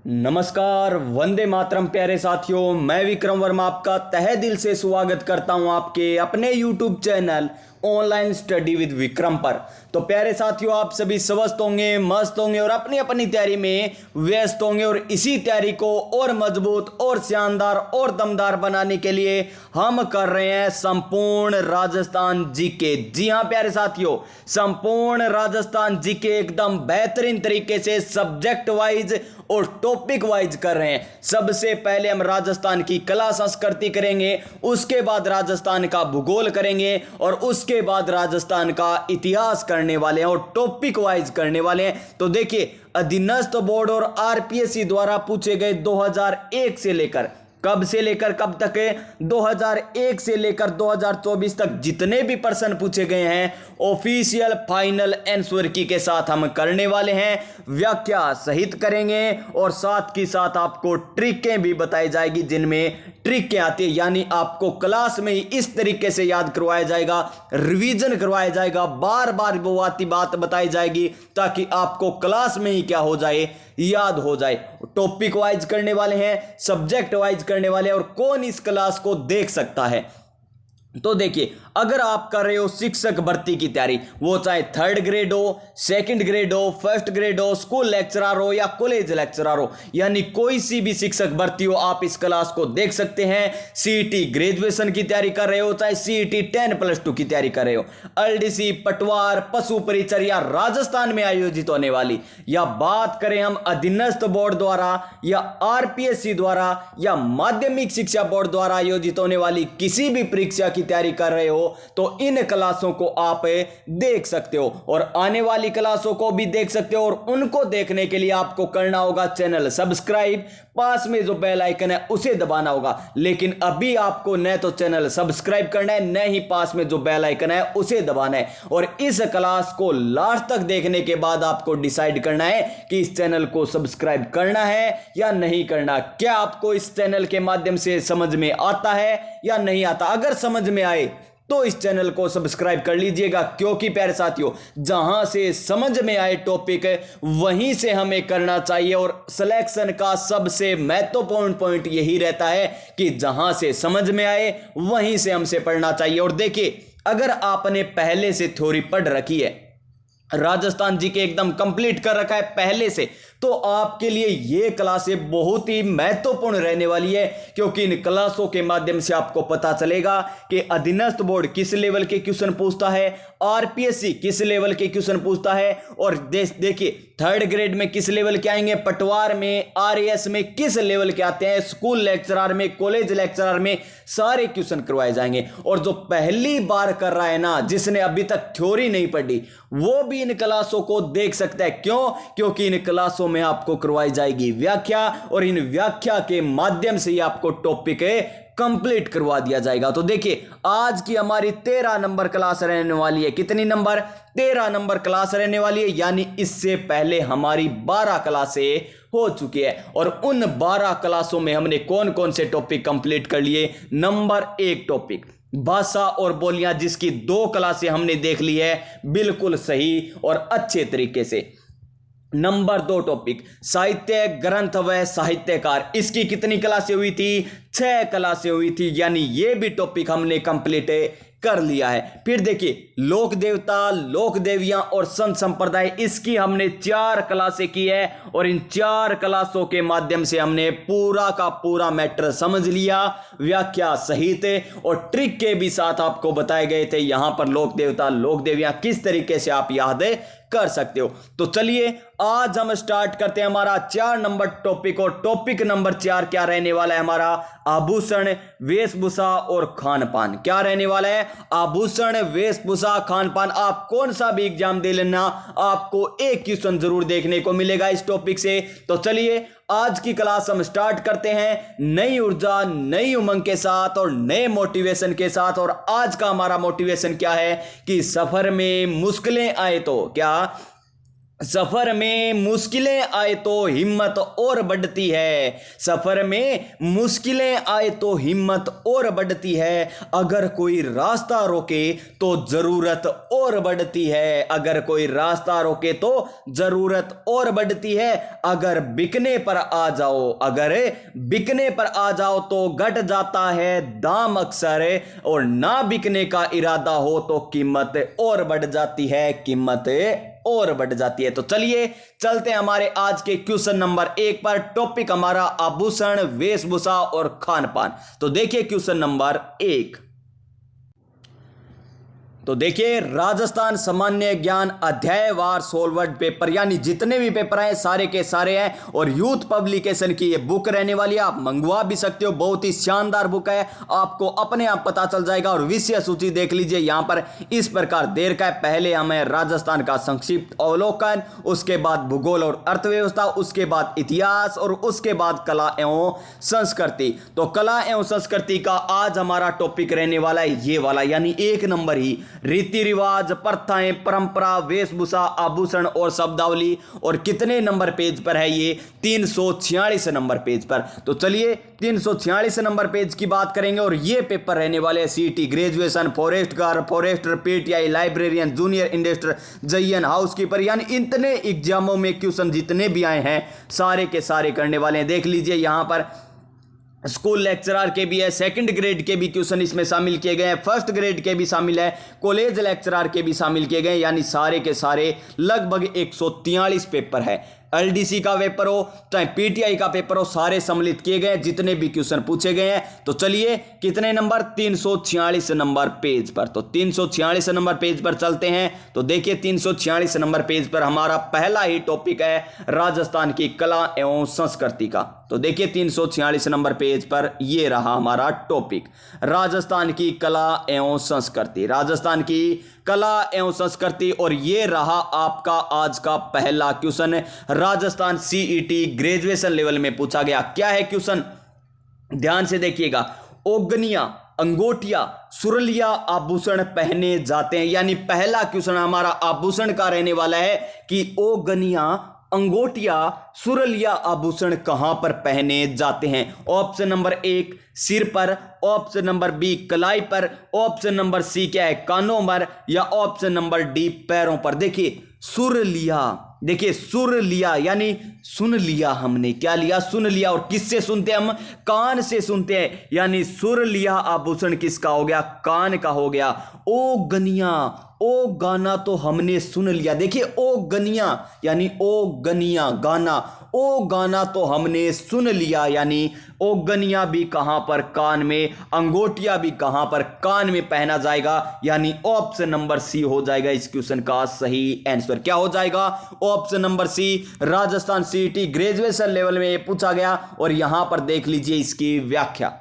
नमस्कार, वंदे मातरम प्यारे साथियों। मैं विक्रम वर्मा आपका तहे दिल से स्वागत करता हूं आपके अपने YouTube channel online study with Vikram पर। तो प्यारे साथियों, आप सभी स्वस्थ होंगे, मस्त होंगे और अपनी अपनी तैयारी में व्यस्त होंगे। और इसी तैयारी को और मजबूत और शानदार और दमदार बनाने के लिए हम कर रहे हैं संपूर्ण राजस्थान जीके। जी हाँ प्यारे साथियों, संपूर्ण राजस्थान जीके एकदम बेहतरीन तरीके से सब्जेक्ट वाइज और टॉपिक वाइज कर रहे हैं। सबसे पहले हम राजस्थान की कला संस्कृति करेंगे, उसके बाद राजस्थान का भूगोल करेंगे और उसके बाद राजस्थान का इतिहास करने वाले हैं और टॉपिक वाइज करने वाले हैं। तो देखिए, अधीनस्थ बोर्ड और आरपीएससी द्वारा पूछे गए 2001 से लेकर कब से लेकर कब तक है, 2001 से लेकर 2024 तक जितने भी प्रश्न पूछे गए हैं ऑफिशियल फाइनल आंसर की के साथ हम करने वाले हैं। व्याख्या सहित करेंगे और साथ ही साथ आपको ट्रिकें भी बताई जाएगी, जिनमें ट्रिकें आती है, यानी आपको क्लास में ही इस तरीके से याद करवाया जाएगा, रिवीजन करवाया जाएगा, बार बार वो आती बात बताई जाएगी ताकि आपको क्लास में ही क्या हो जाए, याद हो जाए। टॉपिक वाइज करने वाले हैं, सब्जेक्ट वाइज करने वाले हैं और कौन इस क्लास को देख सकता है। तो देखिए, अगर आप कर रहे हो शिक्षक भर्ती की तैयारी, वो चाहे 3rd ग्रेड हो, 2nd ग्रेड हो, 1st ग्रेड हो, स्कूल लेक्चरर हो या कॉलेज लेक्चरर हो, यानी कोई सी भी शिक्षक भर्ती हो, आप इस क्लास को देख सकते हैं। सीईटी ग्रेजुएशन की तैयारी कर रहे हो, चाहे सीईटी 10+2 की तैयारी कर रहे हो, एलडीसी, पटवार, पशु परिचर या राजस्थान में आयोजित होने वाली, या बात करें हम अधीनस्थ बोर्ड द्वारा या आरपीएससी द्वारा या माध्यमिक शिक्षा बोर्ड द्वारा आयोजित होने वाली किसी भी परीक्षा की तैयारी कर रहे हो, तो इन क्लासों को आप देख सकते हो और आने वाली क्लासों को भी देख सकते हो। और उनको देखने के लिए आपको करना होगा चैनल सब्सक्राइब, पास में जो बेल आइकन है उसे दबाना होगा। लेकिन अभी आपको न तो चैनल सब्सक्राइब करना है, न ही पास में जो बेल आइकन है उसे दबाना है। और इस क्लास को लास्ट तक देखने के बाद आपको डिसाइड करना है कि इस चैनल को सब्सक्राइब करना है या नहीं करना। क्या आपको इस चैनल के माध्यम से समझ में आता है या नहीं आता? अगर समझ में आए तो इस चैनल को सब्सक्राइब कर लीजिएगा, क्योंकि प्यारे साथियों, जहां से समझ में आए टॉपिक वहीं से हमें करना चाहिए। और सिलेक्शन का सबसे महत्वपूर्ण पॉइंट यही रहता है कि जहां से समझ में आए वहीं से हमसे पढ़ना चाहिए। और देखिए, अगर आपने पहले से थ्योरी पढ़ रखी है, राजस्थान जी के एकदम कंप्लीट कर रखा है पहले से, तो आपके लिए ये क्लासें बहुत ही महत्वपूर्ण रहने वाली है, क्योंकि इन क्लासों के माध्यम से आपको पता चलेगा कि अधीनस्थ बोर्ड किस लेवल के क्वेश्चन पूछता है, आरपीएससी किस लेवल के क्वेश्चन पूछता है, और देखिए 3rd ग्रेड में किस लेवल के आएंगे, पटवार में, आरएएस में किस लेवल के आते हैं, स्कूल लेक्चरर में, कॉलेज लेक्चरर में सारे क्वेश्चन करवाए जाएंगे। और जो पहली बार कर रहा है ना, जिसने अभी तक थ्योरी नहीं पढ़ी, वो भी इन क्लासों को देख सकता है। क्यों? क्योंकि इन क्लासों में आपको करवाई जाएगी व्याख्या और इन व्याख्या के माध्यम से ही आपको टॉपिक कंप्लीट करवा दिया जाएगा। तो देखिए, आज की हमारी 13 नंबर क्लास रहने वाली है। कितनी नंबर? 13 नंबर क्लास रहने वाली है, यानी इससे पहले हमारी 12 क्लासें हो चुकी है। और उन 12 क्लासों में हमने कौन कौन से टॉपिक कंप्लीट कर लिए? नंबर 1 टॉपिक भाषा और बोलियां, जिसकी 2 क्लासें हमने देख ली है बिल्कुल सही और अच्छे तरीके से। नंबर 2 टॉपिक साहित्य ग्रंथ व साहित्यकार, इसकी कितनी क्लासें हुई थी? 6 क्लासें हुई थी, यानी ये भी टॉपिक हमने कंप्लीट कर लिया है। फिर देखिए, लोक देवता, लोक देवियां और संत संप्रदाय, इसकी हमने 4 क्लासें की है और इन 4 क्लासों के माध्यम से हमने पूरा का पूरा मैटर समझ लिया, व्याख्या सहित और ट्रिक के भी साथ आपको बताए गए थे। यहां पर लोक देवता, लोक देवियां किस तरीके से आप याद कर सकते हो। तो चलिए, आज हम स्टार्ट करते हैं हमारा 4 नंबर टॉपिक। और टॉपिक नंबर 4 क्या रहने वाला है हमारा? आभूषण, वेशभूषा और खान पान। क्या रहने वाला है? आभूषण, वेशभूषा, खान पान। आप कौन सा भी एग्जाम दे लेना, आपको एक क्वेश्चन जरूर देखने को मिलेगा इस टॉपिक से। तो चलिए, आज की क्लास हम स्टार्ट करते हैं नई ऊर्जा, नई उमंग के साथ और नए मोटिवेशन के साथ। और आज का हमारा मोटिवेशन क्या है कि सफर में मुश्किलें आए तो क्या, सफर में मुश्किलें आए तो हिम्मत और बढ़ती है। सफर में मुश्किलें आए तो हिम्मत और बढ़ती है। अगर कोई रास्ता रोके तो जरूरत और बढ़ती है। अगर कोई रास्ता रोके तो जरूरत और बढ़ती है। अगर बिकने पर आ जाओ, अगर बिकने पर आ जाओ तो घट जाता है दाम अक्सर, और ना बिकने का इरादा हो तो कीमत और बढ़ जाती है, कीमत और बढ़ जाती है। तो चलिए चलते हैं हमारे आज के क्वेश्चन नंबर 1 पर। टॉपिक हमारा आभूषण, वेशभूषा और खान पान। तो देखिए क्वेश्चन नंबर 1। तो देखिए, राजस्थान सामान्य ज्ञान अध्यायवार सोलवर्ड पेपर, यानी जितने भी पेपर हैं सारे के सारे हैं, और यूथ पब्लिकेशन की ये बुक रहने वाली है। आप मंगवा भी सकते हो, बहुत ही शानदार बुक है, आपको अपने आप पता चल जाएगा। और विषय सूची देख लीजिए यहां पर इस प्रकार देर का है। पहले हमें राजस्थान का संक्षिप्त अवलोकन, उसके बाद भूगोल और अर्थव्यवस्था, उसके बाद इतिहास, और उसके बाद कला एवं संस्कृति। तो कला एवं संस्कृति का आज हमारा टॉपिक रहने वाला है ये वाला, यानी 1 नंबर ही रीति रिवाज, प्रथाएं, परंपरा, वेशभूषा, आभूषण और शब्दावली। और कितने नंबर पेज पर है ये? 346 नंबर पेज पर। तो चलिए 346 नंबर पेज की बात करेंगे। और ये पेपर रहने वाले CT graduation, forest guard, forester, PTI, librarian, junior industry, जयन हाउसकीपर, यानी इतने एग्जामों में क्वेश्चन जितने भी आए हैं सारे के सारे करने वाले हैं। देख लीजिए यहां पर स्कूल लेक्चरर के भी है, सेकंड ग्रेड के भी क्वेश्चन इसमें शामिल किए गए हैं, फर्स्ट ग्रेड के भी शामिल है, कॉलेज लेक्चरर के भी शामिल किए गए, यानी सारे के सारे लगभग 143 पेपर है। एलडीसी का पेपर हो चाहे पीटीआई का पेपर हो, सारे सम्मिलित किए गए जितने भी क्वेश्चन पूछे गए हैं। तो चलिए कितने नंबर? 346 नंबर पेज पर। तो 346 नंबर पेज पर चलते हैं। तो देखिए 346 नंबर पेज पर हमारा पहला ही टॉपिक है राजस्थान की कला एवं संस्कृति का। तो देखिए 346 नंबर पेज पर यह रहा हमारा टॉपिक, राजस्थान की कला एवं संस्कृति, राजस्थान की कला एवं संस्कृति। और यह रहा आपका आज का पहला question, Rajasthan CET graduation level में पूछा गया। क्या है क्वेश्चन? ध्यान से देखिएगा। ओगनिया, अंगोटिया, सुरलिया आभूषण पहने जाते हैं, यानी पहला क्वेश्चन हमारा आभूषण का रहने वाला है कि ओगनिया, अंगोटिया, सुरलिया आभूषण कहां पर पहने जाते हैं। ऑप्शन नंबर 1 सिर पर, ऑप्शन नंबर बी कलाई पर, ऑप्शन नंबर सी क्या है कानों पर, या ऑप्शन नंबर डी पैरों पर। देखिए सुरलिया, देखिए सुर लिया यानी सुन लिया, हमने क्या लिया? सुन लिया। और किससे सुनते हैं हम? कान से सुनते हैं, यानी सुर लिया आभूषण किसका हो गया? कान का हो गया। ओ गनिया, ओ गाना तो हमने सुन लिया। देखिए ओ गनिया यानी ओ गनिया गाना, ओ गाना तो हमने सुन लिया, यानी ओ गनिया भी कहां पर? कान में। अंगोटिया भी कहां पर? कान में पहना जाएगा, यानी ऑप्शन नंबर सी हो जाएगा इस क्वेश्चन का सही आंसर। क्या हो जाएगा? Option number C. Rajasthan CET graduation level में ये पूछा गया। और यहां पर देख लीजिए इसकी व्याख्या,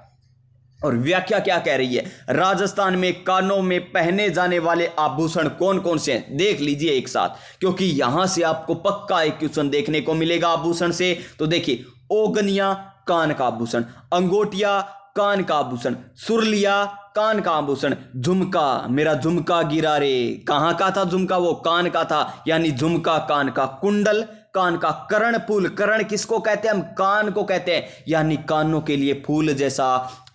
और व्याख्या क्या कह रही है? राजस्थान में कानों में पहने जाने वाले आभूषण कौन कौन से हैं? देख लीजिए एक साथ, क्योंकि यहां से आपको पक्का एक क्वेश्चन देखने को मिलेगा आभूषण से। तो देखिए ओगनिया कान का आभूषण, अंगोटिया कान का आभूषण, सुरलिया कान का आभूषण, झुमका मेरा झुमका गिरा रे, कहां का था झुमका? वो कान का था, यानी झुमका कान का, कुंडल कान का, कर्ण फूल, कर्ण किसको कहते हैं? हम कान को कहते हैं, यानी कानों के लिए फूल जैसा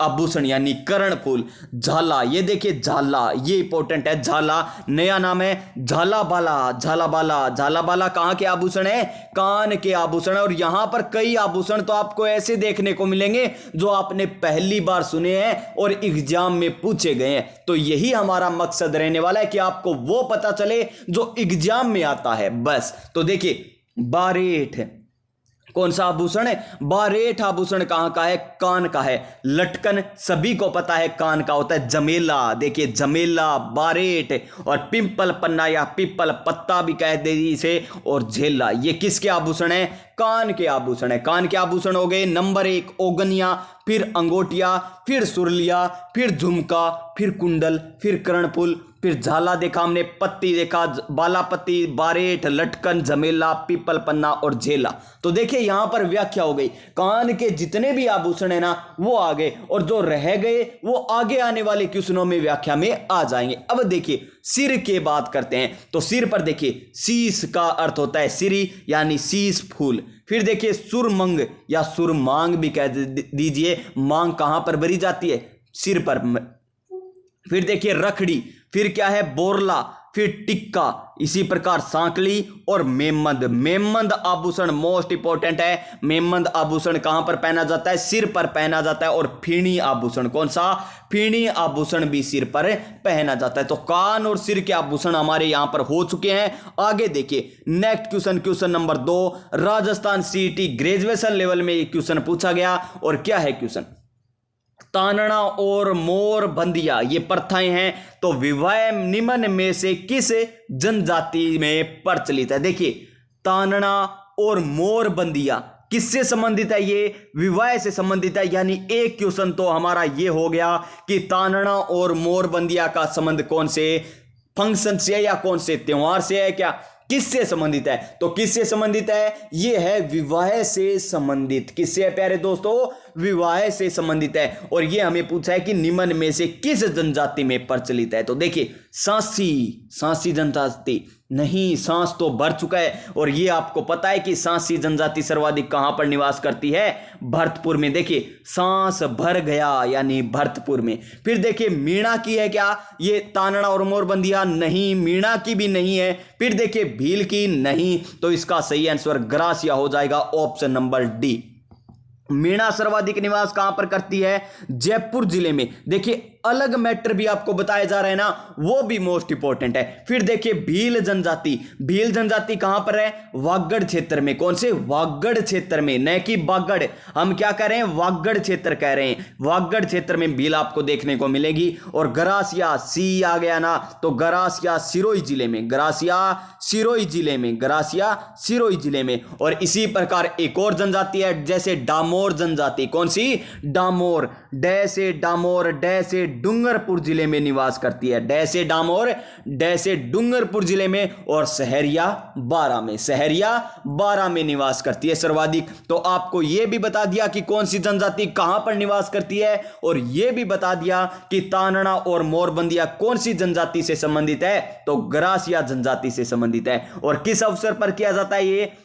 आभूषण, यानी कर्ण फूल। झाला, ये देखिए झाला, ये इंपॉर्टेंट है, झाला नया नाम है झाला बाला, झाला बाला, झाला बाला कहां के आभूषण है? कान के आभूषण। और यहां पर कई आभूषण तो आपको ऐसे देखने को मिलेंगे जो आपने पहली बार सुने हैं और एग्जाम में पूछे गए हैं। तो यही हमारा मकसद रहने वाला है कि आपको वो पता चले जो एग्जाम में आता है, बस। तो देखिए बारेठ कौन सा आभूषण है? बारेठ आभूषण कहां का है? कान का है। लटकन सभी को पता है कान का होता है। जमेला, देखिए जमेला, बारेठ, और पिंपल पन्ना या पिपल पत्ता भी कह दे इसे, और झेला, ये किसके आभूषण है? कान के आभूषण है। कान के आभूषण हो गए नंबर 1 ओगनिया, फिर अंगोटिया, फिर सुरलिया, फिर झुमका, फिर कुंडल, फिर कर्णफूल, फिर झाला देखा हमने, पत्ती देखा, बालापत्ती, बारेठ, लटकन, झमेला, पीपल पन्ना और झेला। तो देखिए यहां पर व्याख्या हो गई, कान के जितने भी आभूषण है ना वो आ गए, और जो रह गए वो आगे आने वाले क्वेश्चनों में व्याख्या में आ जाएंगे। अब देखिए सिर की बात करते हैं, तो सिर पर देखिए शीश का अर्थ होता है सिरी यानी शीश फूल। फिर देखिए सुरमंग या सुरमांग भी कह दीजिए, मांग कहां पर भरी जाती है, सिर पर। फिर देखिए रखड़ी, फिर क्या है बोरला, फिर टिक्का, इसी प्रकार सांकली और मेमंद। मेमंद आभूषण मोस्ट इंपॉर्टेंट है। मेमंद आभूषण कहां पर पहना जाता है, सिर पर पहना जाता है। और फीणी आभूषण, कौन सा, फीणी आभूषण भी सिर पर पहना जाता है। तो कान और सिर के आभूषण हमारे यहां पर हो चुके हैं। आगे देखिए next question, question number 2, Rajasthan CET graduation level में यह क्वेश्चन पूछा गया। और क्या है क्वेश्चन, तानना और मोर बंदिया ये प्रथाएं हैं, तो विवाह निम्न में से किस जनजाति में प्रचलित है। देखिए तानना और मोर बंदिया किससे संबंधित है, ये विवाह से संबंधित है। यानी एक क्वेश्चन तो हमारा ये हो गया कि तानना और मोर बंदिया का संबंध कौन से फंक्शन से या कौन से त्योहार से है, क्या किससे संबंधित है। तो किससे संबंधित है, ये है विवाह से संबंधित। किससे है प्यारे दोस्तों, विवाह से संबंधित है। और ये हमें पूछा है कि निम्न में से किस जनजाति में प्रचलित है। तो देखिए सांसी, सांसी जनजाति नहीं, सांस तो भर चुका है। और ये आपको पता है कि सांसी जनजाति सर्वाधिक कहां पर निवास करती है, भरतपुर में। देखिए सांस भर गया यानी भरतपुर में। फिर देखिए मीणा की है क्या, ये तानड़ा और मोरबंदिया नहीं, मीणा की भी नहीं है। फिर देखिए भील की नहीं, तो इसका सही आंसर ग्रासिया हो जाएगा, ऑप्शन नंबर डी। मीणा सर्वाधिक निवास कहां पर करती है, जयपुर जिले में। देखिए अलग मैटर भी आपको बताया जा रहा है ना, वो भी मोस्ट इंपॉर्टेंट है। फिर देखिए भील जनजाति, भील जनजाति कहां पर है, वागड़ क्षेत्र में। कौन से, वागड़ क्षेत्र में, न कि बागड़। हम क्या कह रहे हैं, वागड़ क्षेत्र कह रहे हैं। वागड़ क्षेत्र में भील आपको देखने को मिलेगी। और गरासिया, सी आ गया ना, तो गरासिया सिरोही जिले में, गरासिया सिरोही जिले में, गरासिया सिरोही जिले में। और इसी प्रकार एक और जनजाति है जैसे डामोर जनजाति। कौन सी, डामोर, डै से डामोर, डै से डूंगरपुर जिले में निवास करती है। डै से डामोर, डै से डूंगरपुर जिले में। और सहरिया बारा में, सहरिया बारा में निवास करती है सर्वाधिक। तो आपको यह भी बता दिया कि कौन सी जनजाति कहां पर निवास करती है, और यह भी बता दिया कि तानड़ा और मोरबंदिया कौन सी जनजाति से संबंधित है, तो गरासिया जनजाति से संबंधित है। और किस अवसर पर किया जाता है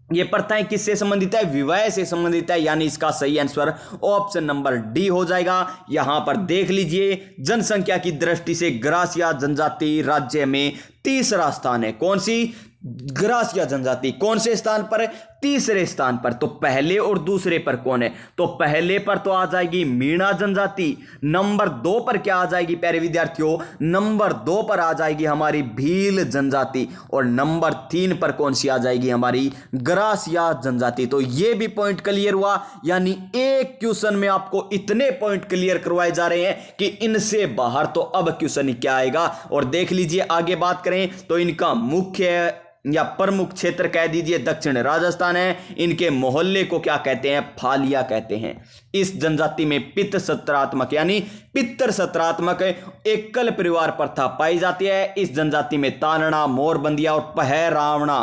ये प्रथाएं किससे संबंधित है, विवाह से संबंधित है। यानी इसका सही आंसर ऑप्शन नंबर डी हो जाएगा। यहां पर देख लीजिए जनसंख्या की दृष्टि से गरासिया जनजाति राज्य में तीसरा स्थान है। कौन सी, गरासिया जनजाति कौन से स्थान पर, तीसरे स्थान पर। तो पहले और दूसरे पर कौन है, तो पहले पर तो आ जाएगी मीणा जनजाति। नंबर 2 पर क्या आ जाएगी प्यारे विद्यार्थियों, नंबर 2 पर आ जाएगी हमारी भील जनजाति। और नंबर 3 पर कौन सी आ जाएगी, हमारी गरासिया जनजाति। तो यह भी पॉइंट क्लियर हुआ। यानी एक क्वेश्चन में आपको इतने पॉइंट क्लियर करवाए जा रहे हैं कि इनसे बाहर तो अब क्वेश्चन क्या आएगा। और देख लीजिए आगे बात करें तो इनका मुख्य या प्रमुख क्षेत्र कह दीजिए दक्षिण राजस्थान है। इनके मोहल्ले को क्या कहते हैं, फालिया कहते हैं। इस जनजाति में पित्त सत्रात्मक यानी पितर सत्रात्मक एकल परिवार प्रथा पाई जाती है। इस जनजाति में तानड़ा, मोरबंदिया और पहरावना,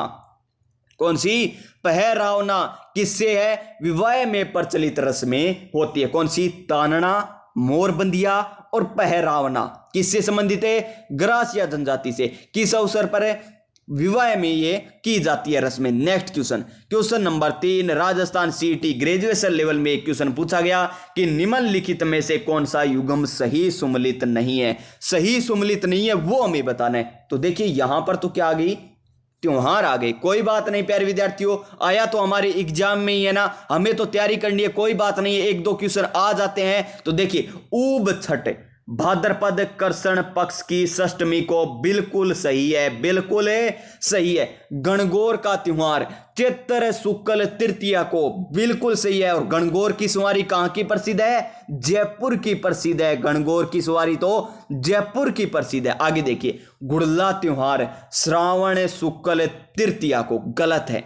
कौन सी, पहरावना किससे है, विवाह में प्रचलित रस्में होती है। कौन सी, तानड़ा, मोरबंदिया और पहरावना किससे संबंधित है, गरासिया जनजाति से। किस अवसर पर है, विवाह में ये की जाती है रस्में। Next question, question number 3, Rajasthan CET graduation level में एक क्वेश्चन पूछा गया कि निम्नलिखित में से कौन सा युग्म सही सुमलित नहीं है। सही सुमलित नहीं है वो हमें बताना है। तो देखिए यहां पर तो क्या आ गई, त्योहार आ गए। कोई बात नहीं प्यारे विद्यार्थियों, आया तो हमारे एग्जाम में ही है ना, हमें तो तैयारी करनी है, कोई बात नहीं है, 1-2 क्वेश्चन आ जाते हैं। तो देखिए ऊब छठ भाद्रपद कृष्ण पक्ष की षष्टमी को बिल्कुल सही है, बिल्कुल सही है। गणगौर का त्योहार चैत्र शुक्ल तृतीया को बिल्कुल सही है। और गणगौर की सवारी कहां की प्रसिद्ध है, जयपुर की प्रसिद्ध है। गणगौर की सवारी तो जयपुर की प्रसिद्ध है। आगे देखिए गुड़ला त्योहार श्रावण शुक्ल तृतीया को, गलत है।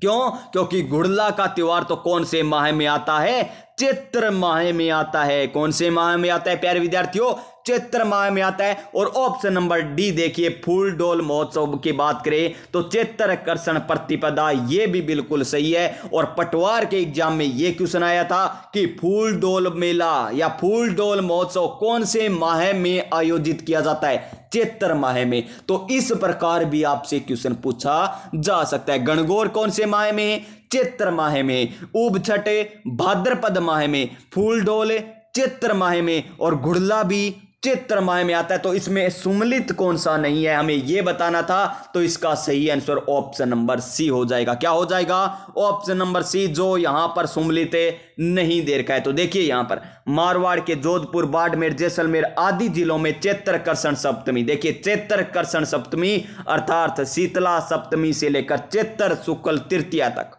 क्यों? क्योंकि गुड़ला का त्योहार तो कौन से माह में आता है? चैत्र माह में आता है। कौन से माह में आता है प्यारे विद्यार्थियों? चैत्र माह में आता है। और ऑप्शन नंबर डी देखिए, फूल डोल महोत्सव की बात करें तो चैत्र कर्षण प्रतिपदा, ये भी बिल्कुल सही है। और पटवार के एग्जाम में ये क्वेश्चन आया था कि फूल डोल मेला या फूल डोल महोत्सव कौन से माह में आयोजित किया जाता है? चैत्र माह में। तो इस प्रकार भी आपसे क्वेश्चन पूछा जा सकता है। गणगौर कौन से माह में? चैत्र माह में। ऊब छठ भाद्रपद माह में। फूल डोल चैत्र माह में। और गुड़ला भी चैत्र माह में आता है। तो इसमें सुमलित कौन सा नहीं है, हमें यह बताना था। तो इसका सही आंसर ऑप्शन नंबर सी हो जाएगा। क्या हो जाएगा? ऑप्शन नंबर सी, जो यहां पर सुमलित नहीं दे रखा है। तो देखिए यहां पर मारवाड़ के जोधपुर, बाड़मेर, जैसलमेर आदि जिलों में चैत्र कर्षण सप्तमी, देखिए चैत्र कर्षण सप्तमी अर्थात शीतला सप्तमी से लेकर चैत्र शुक्ल तृतीया तक,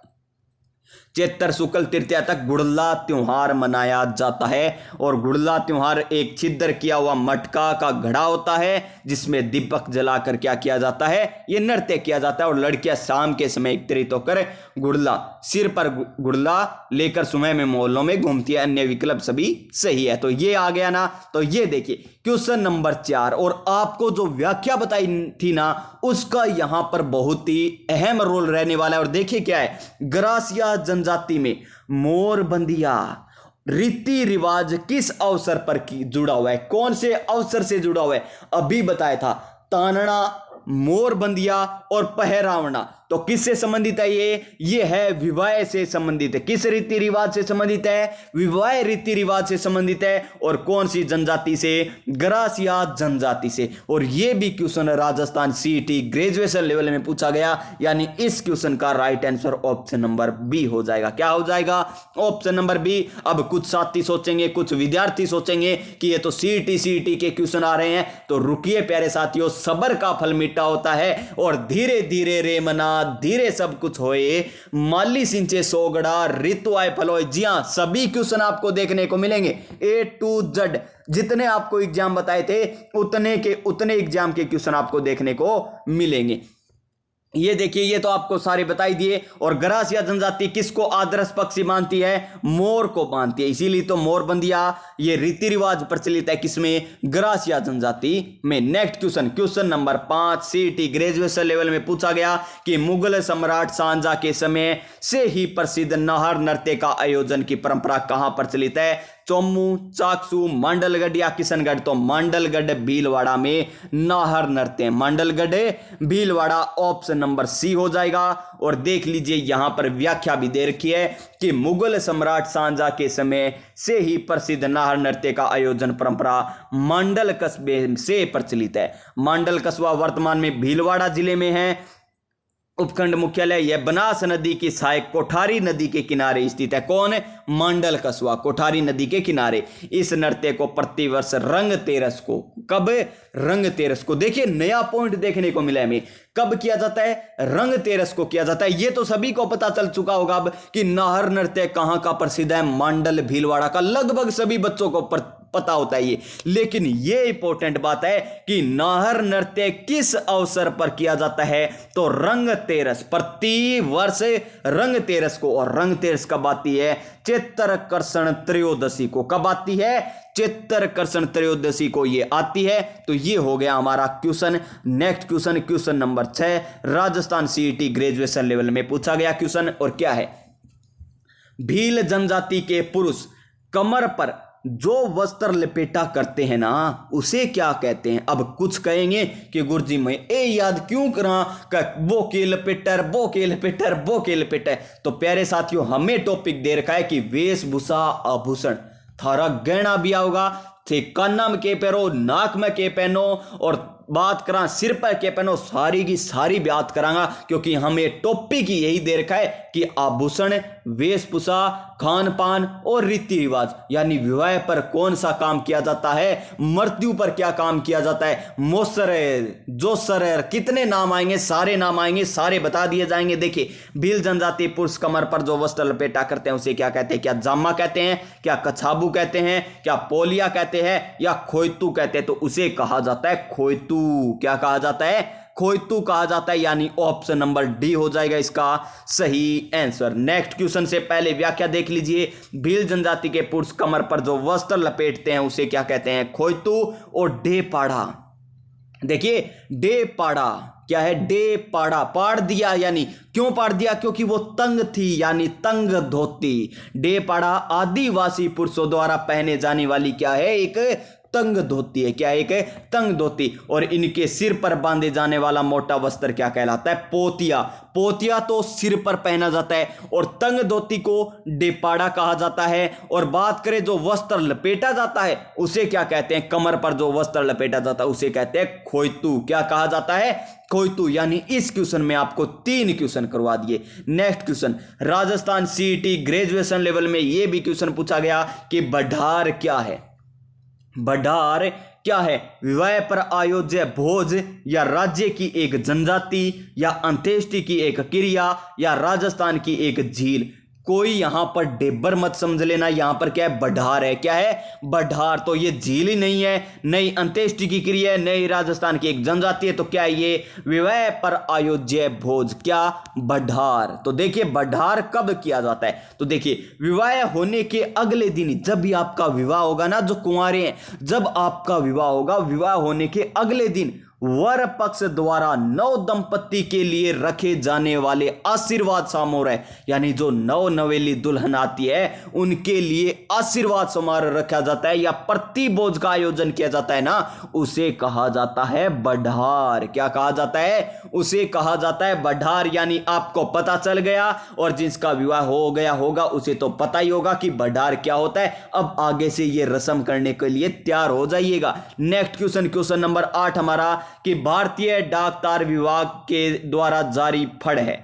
चैत्र शुक्ल तृतीया तक गुड़ला त्योहार मनाया जाता है। और गुड़ला त्योहार एक छिद्र किया हुआ मटका का घड़ा होता है जिसमें दीपक जलाकर क्या किया जाता है? ये नृत्य किया जाता है। और लड़कियां शाम के समय एकत्रित होकर गुड़ला, सिर पर गुड़ला लेकर सुबह में मोहल्लों में घूमती है। अन्य विकल्प सभी सही है। तो ये आ गया ना। तो ये देखिए क्वेश्चन नंबर 4। और आपको जो व्याख्या बताई थी ना, उसका यहां पर बहुत ही अहम रोल रहने वाला है। और देखिए क्या है, ग्रासिया जनजाति में मोरबंदिया रीति रिवाज किस अवसर पर जुड़ा हुआ है? कौन से अवसर से जुड़ा हुआ है? अभी बताया था, तानना, मोरबंदिया और पहरावना। तो किससे संबंधित है? ये है विवाह से संबंधित है। किस रीति रिवाज से संबंधित है? विवाह रीति रिवाज से संबंधित है। और कौन सी जनजाति से? ग्रासिया जनजाति से। और ये भी question Rajasthan CET graduation level में पूछा गया, यानी इस क्वेश्चन का right answer option number B हो जाएगा। क्या हो जाएगा? Option number B. अब कुछ साथी सोचेंगे, कुछ विद्यार्थी सोचेंगे कि ये तो सीईटी के क्वेश्चन आ रहे हैं। तो रुकिए प्यारे साथियों, सब्र का फल मीठा होता है। और धीरे धीरे रे मना, धीरे सब कुछ होए, माली सिंचे सोगड़ा, ऋतु आए फल होए। जी हां, सभी क्वेश्चन आपको देखने को मिलेंगे A to Z। जितने आपको एग्जाम बताए थे उतने एग्जाम के क्वेश्चन आपको देखने को मिलेंगे। ये देखिए, ये तो आपको सारे बताई दिए। और ग्रासिया जनजाति किसको आदर्श पक्षी मानती है? मोर को मानती है। इसीलिए तो मोरबंदिया ये रीति रिवाज प्रचलित है किसमें? ग्रासिया जनजाति में। Next question, question number 5 CET graduation level में पूछा गया कि मुगल सम्राट शाहजहां के समय से ही प्रसिद्ध नाहर नृत्य का आयोजन की परंपरा कहां प्रचलित है? चोमू, चाकसू, मांडलगढ़ या किशनगढ़? तो मांडलगढ़ भीलवाड़ा में नाहर नृत्य, Mandalgarh Bhilwara option number C हो जाएगा। और देख लीजिए यहां पर व्याख्या भी दे रखी है कि मुगल सम्राट शाहजहां के समय से ही प्रसिद्ध नाहर नृत्य का आयोजन परंपरा मांडल कस्बे से प्रचलित है। मांडल कस्बा वर्तमान में भीलवाड़ा जिले में है। उपखंड मुख्यालय यह बनास नदी की सहायक कोठारी नदी के किनारे स्थित है। कौन? मांडल कस्बा कोठारी नदी के किनारे। इस नृत्य को प्रतिवर्ष रंग तेरस को, कब? रंग तेरस को। देखिए नया पॉइंट देखने को मिला हमें। कब किया जाता है? रंग तेरस को किया जाता है। ये तो सभी को पता चल चुका होगा अब कि नाहर नृत्य कहां का प्रसिद्ध है? मांडल भीलवाड़ा का। लगभग सभी बच्चों को पता होता है ये। लेकिन ये इंपॉर्टेंट बात है कि नाहर नृत्य किस अवसर पर किया जाता है? तो रंग तेरस, प्रति वर्ष रंग तेरस को। और रंग तेरस कब आती है? चैत्र कर्षण त्रयोदशी को। कब आती है? चैत्र कर्षण त्रयोदशी को ये आती है। तो ये हो गया हमारा question. Next question, question number 6 Rajasthan CET graduation level में पूछा गया क्वेश्चन। और क्या है? भील जनजाति के पुरुष कमर पर जो वस्त्र लपेटा करते हैं ना, उसे क्या कहते हैं? अब कुछ कहेंगे कि गुरुजी मैं ए याद क्यों करा, वो के लपेटर, वो के लपेटर, वो के लपेटर। तो प्यारे साथियों, हमें टॉपिक दे रखा है कि वेशभूषा आभूषण। थारा गहना भी आओगा, थे काना में के पहनो, नाक में के पहनो, और बात करा सिर पर के पहनो, सारी की सारी बात करांगा। क्योंकि हमें टॉपिक ही यही दे रखा है कि आभूषण, वेशभूषा, खान पान और रीति रिवाज, यानी विवाह पर कौन सा काम किया जाता है, मृत्यु पर क्या काम किया जाता है, मोसर, जोसर, कितने नाम आएंगे, सारे नाम आएंगे, सारे बता दिए जाएंगे। देखिए भील जनजाति पुरुष कमर पर जो वस्त्र लपेटा करते हैं उसे क्या कहते हैं? क्या जामा कहते हैं, क्या कछाबू कहते हैं, क्या पोलिया कहते हैं, या खोयतू कहते हैं? तो उसे कहा जाता है खोयतू। क्या कहा जाता है? खोइतू कहा जाता है, यानी ऑप्शन नंबर डी हो जाएगा इसका सही आंसर। नेक्स्ट क्वेश्चन से पहले व्याख्या देख लीजिए। भील जनजाति के पुरुष कमर पर जो वस्त्र लपेटते हैं उसे क्या कहते हैं? खोइतू और डे पाड़ा। देखिए डे पाड़ा क्या है? डे पाड़ा, पाड़ दिया, यानी क्यों पाड़ दिया? क्योंकि वो तंग थी, यानी तंग धोती। डे पाड़ा आदिवासी पुरुषों द्वारा पहने जाने वाली क्या है? एक तंग धोती है। क्या है? एक तंग धोती। और इनके सिर पर बांधे जाने वाला मोटा वस्त्र क्या कहलाता है? पोतिया। पोतिया तो सिर पर पहना जाता है और तंग धोती को डेपाड़ा कहा जाता है। और बात करें जो वस्त्र लपेटा जाता है उसे क्या कहते हैं? कमर पर जो वस्त्र लपेटा जाता है उसे कहते हैं खोइतू। क्या कहा जाता है? खोइतू। यानी इस क्वेश्चन में आपको 3 क्वेश्चन करवा दिए। Next question, Rajasthan CET graduation level में यह भी क्वेश्चन पूछा गया कि बढार क्या है? बढार क्या है? विवाह पर आयोज्य भोज, या राज्य की एक जनजाति, या अंत्येष्टि की एक क्रिया, या राजस्थान की एक झील। कोई यहां पर डेबर मत समझ लेना, यहां पर क्या है? बढार है। क्या है? बढार। तो ये झील ही नहीं है, नई अंत्येष्टि की क्रिया है, नई राजस्थान की एक जनजाति है। तो क्या है ये? विवाह पर आयोज्य भोज। क्या? बढार। तो देखिए बढार कब किया जाता है? तो देखिए विवाह होने के अगले दिन, जब भी आपका विवाह होगा ना, जो कुंवारे हैं, जब आपका विवाह होगा, विवाह होने के अगले दिन वर पक्ष द्वारा नव दंपति के लिए रखे जाने वाले आशीर्वाद समारोह, यानी जो नव नवेली दुल्हन आती है उनके लिए आशीर्वाद समारोह रखा जाता है या प्रतिभोज का आयोजन किया जाता है ना, उसे कहा जाता है बढार। क्या कहा जाता है? उसे कहा जाता है बढार। यानी आपको पता चल गया, और जिसका विवाह हो गया होगा उसे तो पता ही होगा कि बढार क्या होता है। अब आगे से ये रस्म करने के लिए तैयार हो जाइएगा। नेक्स्ट क्वेश्चन, क्वेश्चन नंबर 8 हमारा, कि भारतीय डाक तार विभाग के द्वारा जारी फड़ है।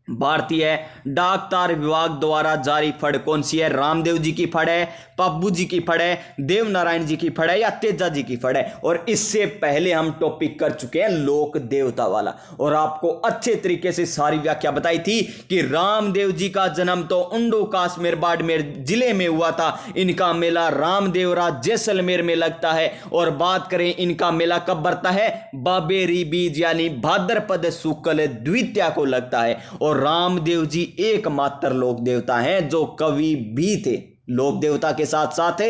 भारतीय डाक तार विभाग द्वारा जारी फड़ कौन सी है? रामदेव जी की फड़ है, पप्पू जी की फड़ है, देव नारायण जी की फड़ है, या तेजा जी की फड़ है? और इससे पहले हम टॉपिक कर चुके हैं लोक देवता वाला, और आपको अच्छे तरीके से सारी व्याख्या बताई थी कि रामदेव जी का जन्म तो उंडो काश्मीर बाड़मेर जिले में हुआ था। इनका मेला रामदेवराज जैसलमेर में लगता है। और बात करें इनका मेला कब बढ़ता है? बाबेरी बीज यानी भाद्रपद शुक्ल द्वितीया को लगता है। और रामदेव जी एकमात्र लोक देवता हैं जो कवि भी थे, लोक देवता के साथ साथ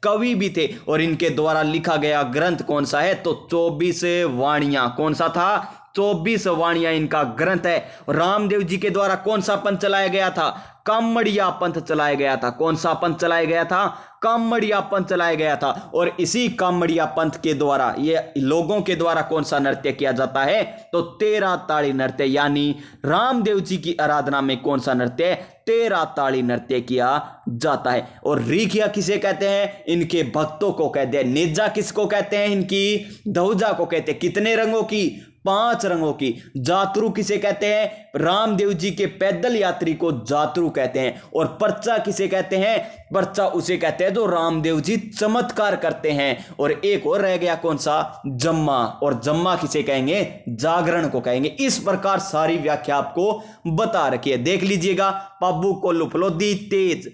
कवि भी थे। और इनके द्वारा लिखा गया ग्रंथ कौन सा है? तो 24 वाणियां। कौन सा था? 24 वाणियां इनका ग्रंथ है। रामदेव जी के द्वारा कौन सा पंथ चलाया गया था? कामड़िया पंथ चलाया गया था। कौन सा पंथ चलाया गया था? कामड़िया पंथ चलाया गया था। और इसी कामड़िया पंथ के द्वारा, ये लोगों के द्वारा कौन सा नृत्य किया जाता है? तो 13 ताड़ी नृत्य, यानी रामदेव जी की आराधना में कौन सा नृत्य? 13 ताड़ी नृत्य किया जाता है। और रीखिया किसे कहते हैं? इनके भक्तों को कहते हैं। नेजा किसको कहते हैं? इनकी धौजा को कहते हैं। कितने रंगों की? 5 रंगों की। जातरू किसे कहते हैं? रामदेव जी के पैदल यात्री को जातरू कहते हैं। और पर्चा किसे कहते हैं? पर्चा उसे कहते हैं जो रामदेव जी चमत्कार करते हैं। और एक और रह गया कौन सा? जम्मा। और जम्मा किसे कहेंगे? जागरण को कहेंगे। इस प्रकार सारी व्याख्या आपको बता रखी है, देख लीजिएगा। पब्बू कोल्लू फलोदी तेज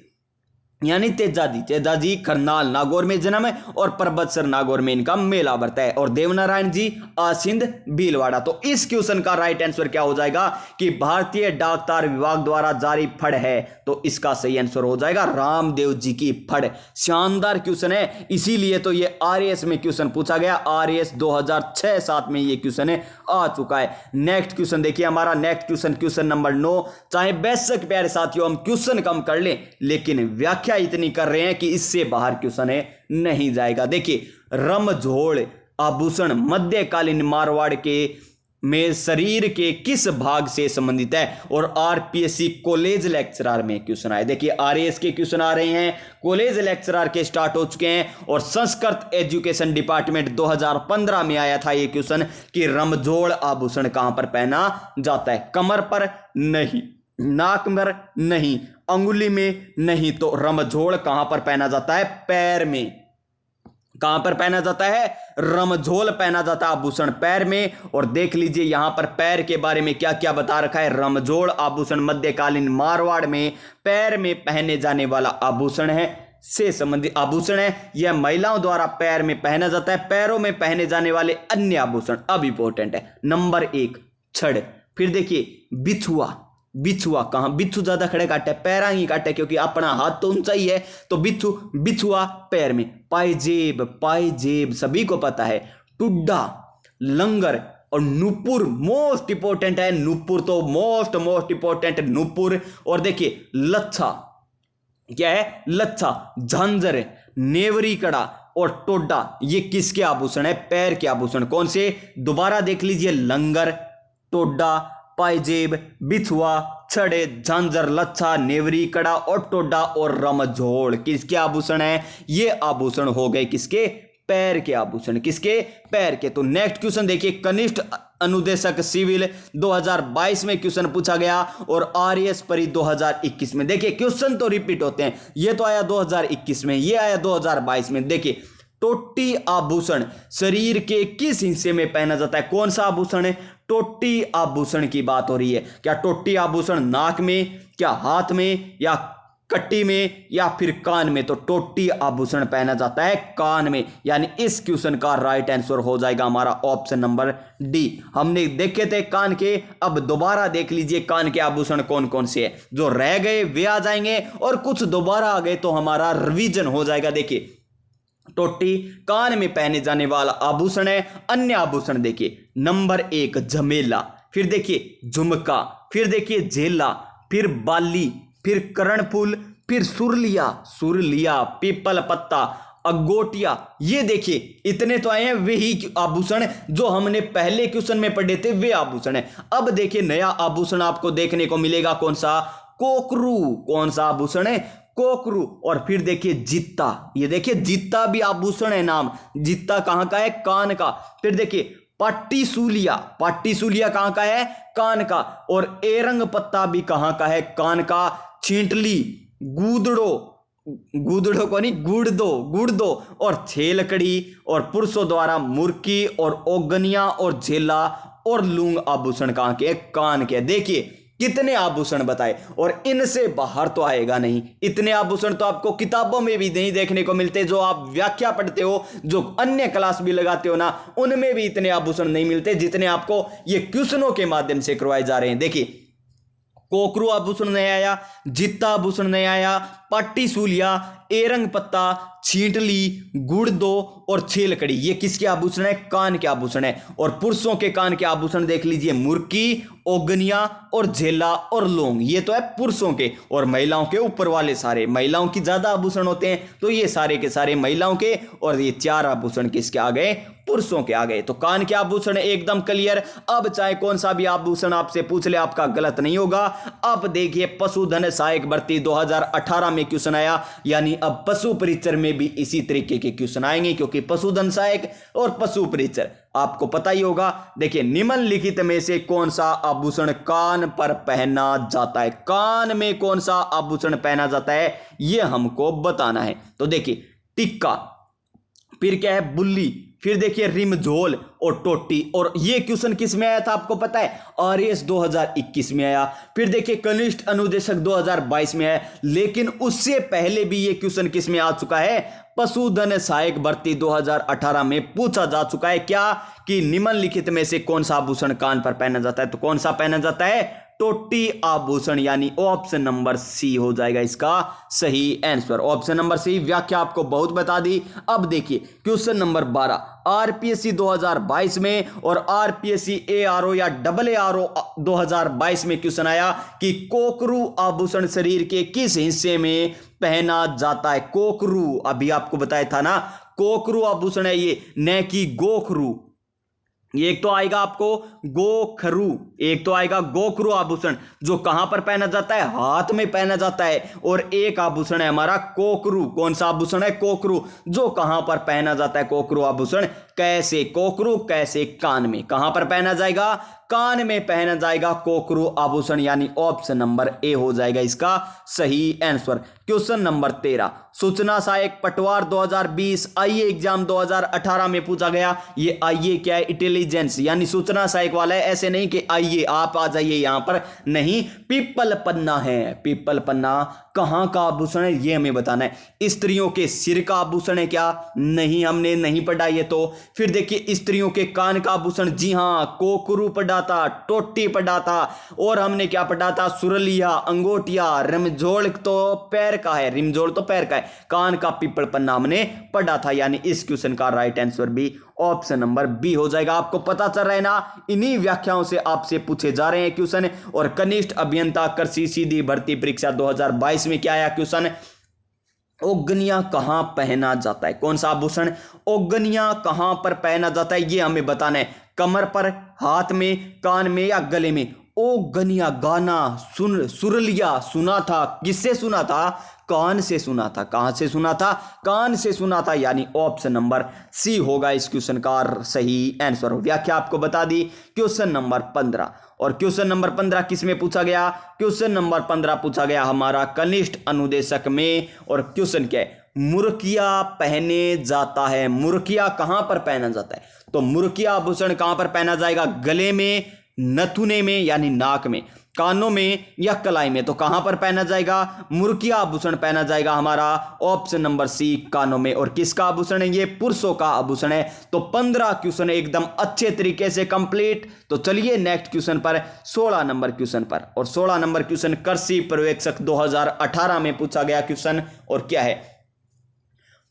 यानी तेजाजी करनाल नागौर में जन्म है, और परबतसर नागौर में इनका मेला बढ़ता है। और देवनारायण जी आसिंद भीलवाड़ा। तो इस क्वेश्चन का राइट आंसर क्या हो जाएगा? कि भारतीय डाक तार विभाग द्वारा जारी फड़ है। तो इसका सही आंसर हो जाएगा रामदेव जी की फड़। शानदार क्वेश्चन है, इसीलिए तो ये आरएएस में क्वेश्चन पूछा गया। आरएएस 2006-7 में ये क्वेश्चन आ चुका है। नेक्स्ट क्वेश्चन देखिए हमारा। Next question, question number 9। चाहे बेशक प्यारे साथियों हम क्वेश्चन कम कर लें, लेकिन व्याख्या इतनी कर रहे हैं कि इससे बाहर क्वेश्चन नहीं जाएगा। देखिए रमझोड़ आभूषण मध्यकालीन मारवाड़ के में शरीर के किस भाग से संबंधित है? और आरपीएससी कॉलेज लेक्चरर में क्वेश्चन आए। देखिए आरएएस के क्वेश्चन आ रहे हैं, कॉलेज लेक्चरर के स्टार्ट हो चुके हैं। और संस्कृत एजुकेशन डिपार्टमेंट 2015 में आया था ये क्वेश्चन कि रमझोड़ आभूषण कहां पर पहना जाता है? कमर पर नहीं, नाक पर नहीं, अंगुली में नहीं। तो रमझोड़ कहां पर पहना जाता है? पैर में। कहां पर पहना जाता है? रमझोल पहना जाता है आभूषण पैर में। और देख लीजिए यहां पर पैर के बारे में क्या क्या बता रखा है। रमझोल आभूषण मध्यकालीन मारवाड़ में पैर में पहने जाने वाला आभूषण है। से संबंधित आभूषण है। यह महिलाओं द्वारा पैर में पहना जाता है। पैरों में पहने जाने वाले अन्य आभूषण अब इंपॉर्टेंट है। नंबर 1 छड़। फिर देखिए बिछुआ। बिछुआ कहां, बिच्छू ज्यादा खड़े काटे, पैरा ही काटे क्योंकि अपना हाथ तो ऊंचा ही है, तो बिछुआ पैर में। पायजेब, पायजेब सभी को पता है। टुड्डा, लंगर और नुपुर मोस्ट इंपॉर्टेंट है। नुपुर तो मोस्ट इंपॉर्टेंट नुपुर। और देखिए लच्छा, क्या है लच्छा, झांझर, नेवरी कड़ा और टोडा, ये किसके आभूषण है? पैर के आभूषण। कौन से? दोबारा देख लीजिए, लंगर, टोडा, पायजेब, बिछुआ, छड़े, झांझर, लच्छा, नेवरी कड़ा और टोडा और रमझोड़ किसके आभूषण है? ये आभूषण हो गए किसके? पैर के आभूषण। किसके? पैर के। तो नेक्स्ट क्वेश्चन देखिए, कनिष्ठ अनुदेशक सिविल 2022 में क्वेश्चन पूछा गया और आरएएस परी 2021 में। देखिए क्वेश्चन तो रिपीट होते हैं, ये तो आया 2021 में, ये आया 2022 में। देखिए टोटी आभूषण शरीर के किस हिस्से में पहना जाता है? कौन सा आभूषण है? टोटी आभूषण की बात हो रही है। क्या टोटी आभूषण नाक में, क्या हाथ में, या कट्टी में, या फिर कान में? तो टोटी आभूषण पहना जाता है कान में, यानी इस क्वेश्चन का राइट आंसर हो जाएगा हमारा ऑप्शन नंबर डी। हमने देखे थे कान के, अब दोबारा देख लीजिए कान के आभूषण कौन कौन से हैं। जो रह गए वे आ जाएंगे और कुछ दोबारा आ गए तो हमारा रिवीजन हो जाएगा। देखिए टोटी कान में पहने जाने वाला आभूषण है। अन्य आभूषण देखिए, नंबर 1 झमेला, फिर देखिए झुमका, फिर देखिए झेला, फिर बाली, फिर कर्णफूल, फिर सुरलिया, सुरलिया, पीपल पत्ता, अगोटिया। ये देखिए इतने तो आए हैं, वही आभूषण जो हमने पहले क्वेश्चन में पढ़े थे, वे आभूषण है। अब देखिए नया आभूषण आपको देखने को मिलेगा, कौन सा? कोकरू। कौन सा आभूषण है? कोकरू। और फिर देखिए जित्ता, ये देखिए जित्ता भी आभूषण है। नाम जित्ता कहां का है? कान का। फिर देखिए पाटी सूलिया, पाटी सूलिया कहां का है? कान का। और एरंग पत्ता भी कहां का है? कान का। छींटली, गूदड़ो, गूदड़ो को नहीं गुड़दो, गुड़दो और छेलकड़ी, और पुरुषों द्वारा मुर्की और ओगनिया और झेला और लूंग आभूषण कहां के? कान के। देखिए कितने आभूषण बताए और इनसे बाहर तो आएगा नहीं। इतने आभूषण तो आपको किताबों में भी नहीं देखने को मिलते। जो आप व्याख्या पढ़ते हो, जो अन्य क्लास भी लगाते हो ना, उनमें भी इतने आभूषण नहीं मिलते जितने आपको ये क्वेश्चनों के माध्यम से करवाए जा रहे हैं। देखिए कोकरू आभूषण नहीं आया, जित्ता आभूषण नहीं आया, पाटी सूलिया, एरंग पत्ता, छींटली, गुड़दो और छेलकड़ी, ये किसके आभूषण है? कान के आभूषण है। और पुरुषों के कान के आभूषण देख लीजिए, मुर्की, ओगनिया और झेला और लोंग, ये तो है पुरुषों के। और महिलाओं के ऊपर वाले सारे, महिलाओं की ज्यादा आभूषण होते हैं, तो ये सारे के सारे महिलाओं के, और ये 4 आभूषण किसके आ गए? पुरुषों के आ गए। तो कान के आभूषण एकदम क्लियर। अब चाहे कौन सा भी आभूषण आपसे पूछ ले, आपका गलत नहीं होगा। अब देखिए पशुधन सहायक भर्ती 2018 में क्वेश्चन आया, यानी अब पशु परिचर में भी इसी तरीके के क्वेश्चन आएंगे, क्योंकि पशुधन सहायक और पशु परिचर आपको पता ही होगा। देखिए निम्नलिखित में से कौन सा आभूषण कान पर पहना जाता है? कान में कौन सा आभूषण पहना जाता है, यह हमको बताना है। तो देखिए टिक्का, फिर क्या है? बुल्ली, फिर देखिए रिमझोल और टोटी। और ये क्वेश्चन किस में आया था आपको पता है? आरएएस 2021 में आया। फिर देखिए कनिष्ठ अनुदेशक 2022 में आया, लेकिन उससे पहले भी ये क्वेश्चन किस में आ चुका है? पशुधन सहायक भर्ती 2018 में पूछा जा चुका है। क्या? कि निम्नलिखित में से कौन सा आभूषण कान पर पहना जाता है? तो कौन सा पहना जाता है? टोटी आभूषण, यानी ऑप्शन नंबर सी हो जाएगा इसका सही आंसर। ऑप्शन नंबर सी। व्याख्या आपको बहुत बता दी। अब देखिए क्वेश्चन नंबर 12 आरपीएससी 2022 में और आरपीएससी एआरओ या AARO 2022 में क्वेश्चन आया कि कोकरू आभूषण शरीर के किस हिस्से में पहना जाता है? कोकरू अभी आपको बताया था ना, कोकरू आभूषण है ये, न कि गोखरू। एक तो आएगा आपको गोखरू, एक तो आएगा गोखरू आभूषण, जो कहां पर पहना जाता है? हाथ में पहना जाता है। और एक आभूषण है हमारा कोकरू। कौन सा आभूषण है? कोकरू, जो कहां पर पहना जाता है? कोकरू आभूषण। कैसे? कोकरू कैसे? कान में। कहां पर पहना जाएगा? कान में पहना जाएगा कोकरू आभूषण, यानी ऑप्शन नंबर ए हो जाएगा इसका सही आंसर। क्वेश्चन नंबर 13 सूचना सहायक पटवार 2020 आईए एग्जाम 2018 में पूछा गया। ये आईए क्या है? इंटेलिजेंस, यानी सूचना सहायक वाला है। ऐसे नहीं कि आइए आप आ जाइए यहां पर, नहीं, पीपल पन्ना है। पीपल पन्ना कहाँ का आभूषण है ये हमें बताना है। स्त्रियों के सिर का आभूषण है क्या? नहीं, हमने नहीं पढ़ा ये तो। फिर देखिए स्त्रियों के कान का आभूषण, जी हाँ, कोकरू पढ़ा था, टोटी पढ़ा था, और हमने क्या पढ़ा था? सुरलिया, अंगोटिया, रिमझोल तो पैर का है, रिमझोल तो पैर का है, कान का पीपल पन्ना हमने पढ़ा था। यानी इस क्वेश्चन का राइट आंसर भी ऑप्शन नंबर बी हो जाएगा। आपको पता चल रहा है ना, इन्हीं व्याख्याओं से आपसे पूछे जा रहे हैं क्वेश्चन। और कनिष्ठ अभियंता कृषि सीधी भर्ती परीक्षा 2022 में क्या आया क्वेश्चन? ओगनिया कहां पहना जाता है? कौन सा आभूषण ओगनिया कहां पर पहना जाता है ये हमें बताना है। कमर पर, हाथ में, कान में या गले में? ओगनिया गाना सुरलिया सुना था, किससे सुना था? कान से सुना था। कहां से सुना था? कान से सुना था। यानी ऑप्शन नंबर सी होगा इस क्वेश्चन का सही आंसर। व्याख्या आपको बता दी। क्वेश्चन नंबर 15, और क्वेश्चन नंबर 15 किस में पूछा गया? क्वेश्चन नंबर 15 पूछा गया हमारा कनिष्ठ अनुदेशक में। और क्वेश्चन क्या है? मुर्किया पहने जाता है। मुर्किया कहां पर पहना जाता है? तो मुर्किया आभूषण कहां पर पहना जाएगा? गले में, नथुने में यानी नाक में, कानों में या कलाई में? तो कहां पर पहना जाएगा? मुर्किया आभूषण पहना जाएगा हमारा ऑप्शन नंबर सी, कानों में। और किसका आभूषण है ये? पुरुषों का आभूषण है। तो 15 क्वेश्चन एकदम अच्छे तरीके से कंप्लीट। तो चलिए नेक्स्ट क्वेश्चन पर, 16 नंबर क्वेश्चन पर। और 16 नंबर क्वेश्चन कृषि पर्यवेक्षक 2018 में पूछा गया क्वेश्चन। और क्या है?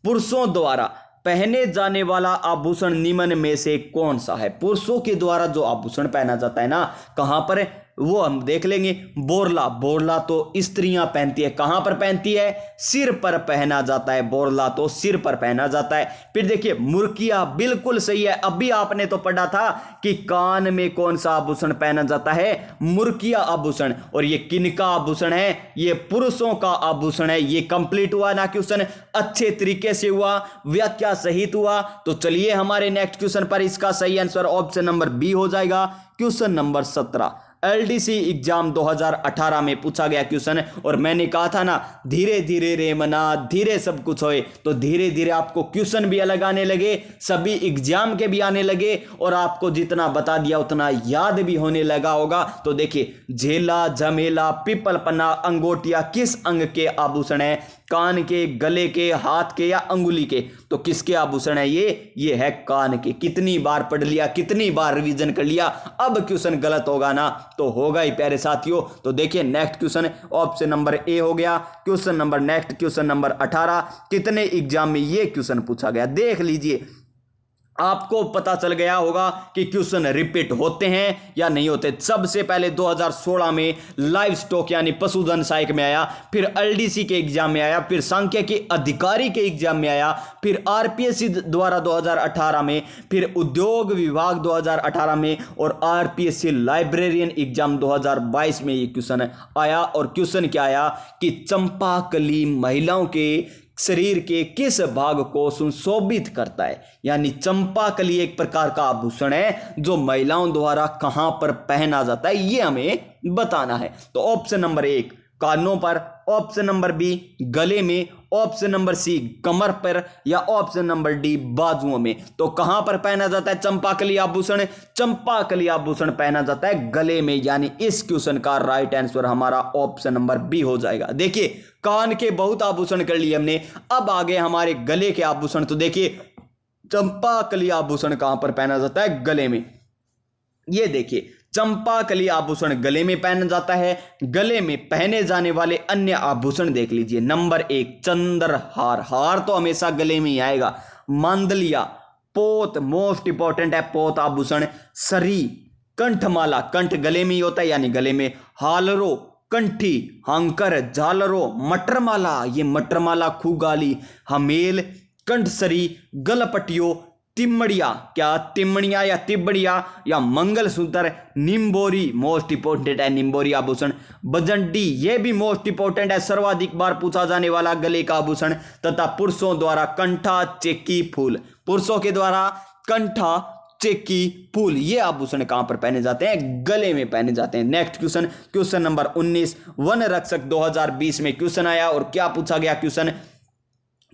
पुरुषों द्वारा पहने जाने वाला आभूषण निम्न में से कौन सा है? पुरुषों के द्वारा जो आभूषण पहना जाता है ना, कहां पर है वो हम देख लेंगे। बोरला, बोरला तो स्त्रियां पहनती है। कहां पर पहनती है? सिर पर पहना जाता है। बोरला तो सिर पर पहना जाता है। फिर देखिए मुर्किया, बिल्कुल सही है। अभी आपने तो पढ़ा था कि कान में कौन सा आभूषण पहना जाता है? मुर्किया आभूषण। और ये किनका आभूषण है? ये पुरुषों का आभूषण है। ये कंप्लीट हुआ ना क्वेश्चन, अच्छे तरीके से हुआ, व्याख्या सहित हुआ। तो चलिए हमारे नेक्स्ट क्वेश्चन पर, इसका सही आंसर ऑप्शन नंबर बी हो जाएगा। क्वेश्चन नंबर 17 एलडीसी एग्जाम 2018 में पूछा गया क्वेश्चन। और मैंने कहा था ना, धीरे धीरे रे मना, धीरे सब कुछ होए। तो धीरे धीरे आपको क्वेश्चन भी अलग आने लगे, सभी एग्जाम के भी आने लगे, और आपको जितना बता दिया उतना याद भी होने लगा होगा। तो देखिए, झेला, झमेला, पीपल पन्ना, अंगोटिया किस अंग के आभूषण है? कान के, गले के, हाथ के या अंगुली के? तो किसके आभूषण है ये है कान के। कितनी बार पढ़ लिया, कितनी बार रिवीजन कर लिया, अब क्वेश्चन गलत होगा ना तो होगा ही प्यारे साथियों। तो देखिए next question option number A हो गया। Question number next, question number 18 कितने एग्जाम में ये क्वेश्चन पूछा गया देख लीजिए। आपको पता चल गया होगा कि क्वेश्चन रिपीट होते हैं या नहीं होते। सबसे पहले 2016 में लाइव स्टॉक यानी पशुधन सहायक में आया, फिर एलडीसी के एग्जाम में आया, फिर सांख्यिकी अधिकारी के एग्जाम में आया, फिर आरपीएससी द्वारा 2018 में, फिर उद्योग विभाग 2018 में, और आरपीएससी लाइब्रेरियन एग्जाम 2022 में ये क्वेश्चन आया। और क्वेश्चन क्या आया कि चंपाकली महिलाओं के शरीर के किस भाग को सुशोभित करता है? यानी चंपाकली एक प्रकार का आभूषण है जो महिलाओं द्वारा कहां पर पहना जाता है, ये हमें बताना है। तो ऑप्शन नंबर 1 कानों पर, ऑप्शन नंबर बी गले में, ऑप्शन नंबर सी कमर पर, या ऑप्शन नंबर डी बाजुओं में। तो कहां पर पहना जाता है चंपाकली आभूषण? चंपाकली आभूषण पहना जाता है गले में। यानी इस क्वेश्चन का राइट आंसर हमारा ऑप्शन नंबर बी हो जाएगा। देखिए कान के बहुत आभूषण कर लिए हमने, अब आगे हमारे गले के आभूषण। तो देखिए चंपाकली आभूषण कहां पर पहना जाता है? गले में। ये देखिए चंपाकली आभूषण गले में पहना जाता है। गले में पहने जाने वाले अन्य आभूषण देख लीजिए। नंबर 1 चंद्रहार, हार तो हमेशा गले में ही आएगा। मांदलिया, पोत मोस्ट इंपॉर्टेंट है, पोत आभूषण। सरी, कंठमाला, कंठ गले में ही होता है यानी गले में। हालरो, कंठी, हांकर, झालरो, मटरमाला, ये मटरमाला, खुगाली, हमेल, कंठसरी, गलपटियो, तिमड़िया, क्या तिमड़िया या तिबड़िया, या मंगलसूत्र, निम्बोरी, मोस्ट इंपोर्टेंट है निम्बोरी आभूषण। बजंडी, ये भी मोस्ट इंपोर्टेंट है, सर्वाधिक बार पूछा जाने वाला गले का आभूषण। तथा पुरुषों द्वारा कंठा, चेकी, फूल, पुरुषों के द्वारा कंठा, चेकी, फूल, ये आभूषण कहां पर पहने जाते हैं? गले में पहने जाते हैं। Next question, question number 19 one रक्षक 2020 में क्वेश्चन आया। और क्या पूछा गया क्वेश्चन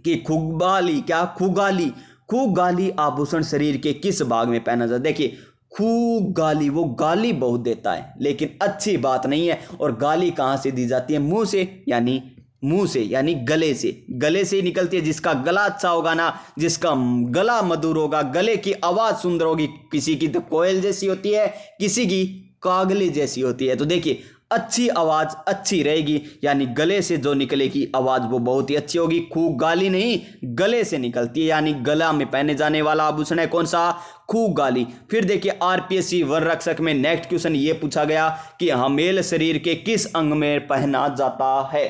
कि खुगाली, क्या खुगाली, खुगाली आभूषण शरीर के किस भाग में पहना जाता है? देखिए खुगाली, वो गाली बहुत देता है लेकिन अच्छी बात नहीं है। और गाली कहां से दी जाती है? मुंह से, यानी मुंह से यानी गले से ही निकलती है। जिसका गला अच्छा होगा ना, जिसका गला मधुर होगा, गले की आवाज सुंदर होगी, किसी की तो कोयल जैसी होती है, किसी की कागले जैसी होती है। तो देखिए अच्छी आवाज अच्छी रहेगी, यानी गले से जो निकलेगी आवाज वो बहुत ही अच्छी होगी। खूब गाली नहीं, गले से निकलती है, यानी गला में पहने जाने वाला आभूषण है कौन सा? खूब गाली। फिर देखिए आरपीएससी वन रक्षक में नेक्स्ट क्वेश्चन ये पूछा गया कि हमेल शरीर के किस अंग में पहना जाता है?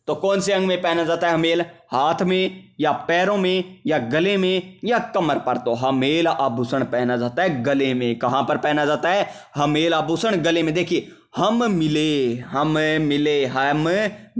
तो कौन से अंग में पहना जाता है हमेल? हाथ में या पैरों में या गले में या कमर पर? तो हमेल आभूषण पहना जाता है गले में। कहां पर पहना जाता है हमेल आभूषण? गले में। देखिए हम मिले, हम